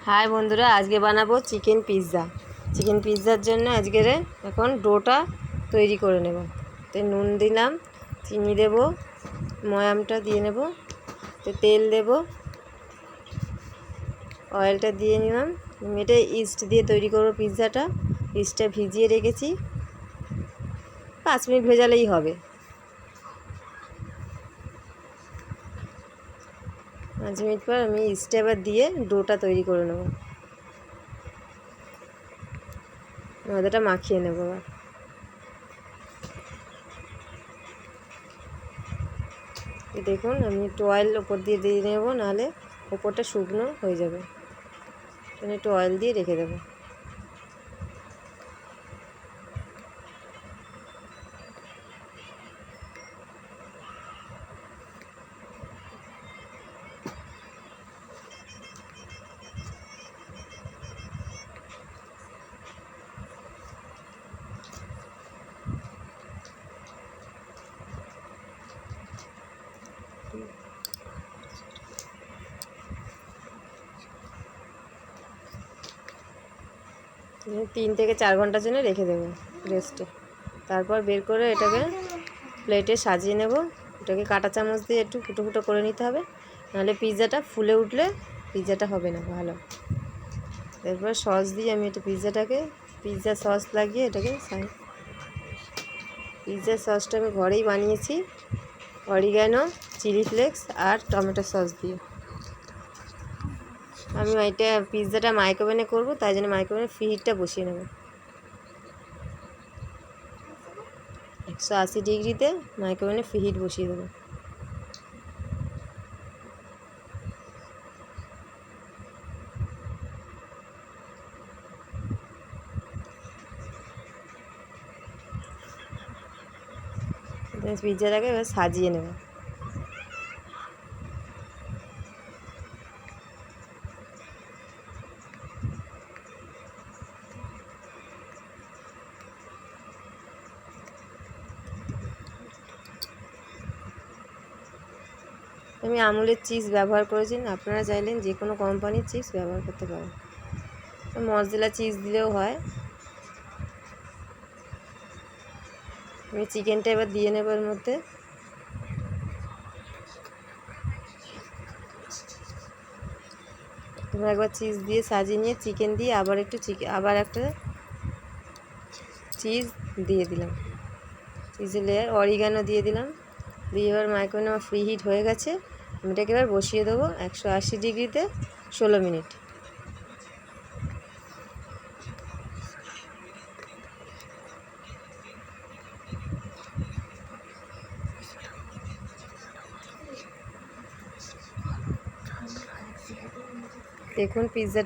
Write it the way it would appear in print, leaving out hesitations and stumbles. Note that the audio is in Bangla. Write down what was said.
হাই বন্ধুরা, আজকে বানাবো চিকেন পিৎজার জন্য আজকের এখন ডোটা তৈরি করে নেব। তো নুন দিলাম, চিনি দেব, ময়ামটা দিয়ে নেব, তো তেল দেব, অয়েলটা দিয়ে নিলাম। এটা ইস্ট দিয়ে তৈরি করবো পিৎজাটা। ইস্টটা ভিজিয়ে রেখেছি, 5 মিনিট ভেজালেই হবে। 5 মিনিট পর আমি ইস্টটা এবার দিয়ে ডোটা তৈরি করে নেব। ময়দাটা মাখিয়ে নেব। দেখুন, আমি একটু অয়েল ওপর দিয়ে নেব, নাহলে ওপরটা শুকনো হয়ে যাবে। একটু অয়েল দিয়ে রেখে দেবো। তিন থেকে 4 ঘন্টার জন্য রেখে দেবো রেস্টে। তারপর বের করে এটাকে প্লেটে সাজিয়ে নেব। এটাকে কাঁটা চামচ দিয়ে একটু ফুটো ফুটো করে নিতে হবে, নাহলে পিৎজাটা ফুলে উঠলে পিৎজাটা হবে না ভালো। এরপর সস দিয়ে আমি এটা পিৎজা সস লাগিয়ে এটাকে পিৎজা সসটা আমি ঘরেই বানিয়েছি, অরিগ্যানো, চিলি ফ্লেক্স আর টমেটো সস দিয়ে। আমি এটা পিৎজাটা মাইক্রোওভেনে করবো, তাই জন্য মাইক্রোওভেনে ফ্রিহিটটা বসিয়ে নেব। 180 ডিগ্রিতে মাইক্রোওভেনে ফ্রিহিট বসিয়ে দেবো। পিৎজাটাকে এবার সাজিয়ে নেব। আমি আমুলের চিজ ব্যবহার করেছি, আপনারা চাইলেন যে কোনো কোম্পানির চিজ ব্যবহার করতে পারেন। মজরেলা চিজ দিলেও হয়। আমি চিকেনটা এবার দিয়ে নেব এর মধ্যে। তোমরা একবার চিজ দিয়ে সাজিয়ে নিয়ে চিকেন দিয়ে আবার একটা চিজ দিয়ে দিলাম, চিজের লেয়ার, অরিগ্যানো দিয়ে দিলাম। দিয়ে এবার মাইক্রোওভেনে আমার ফ্রি হিট হয়ে গেছে। আমি এটাকে এবার বসিয়ে দেবো 180 ডিগ্রিতে 16 মিনিট। দেখুন পিৎজাটা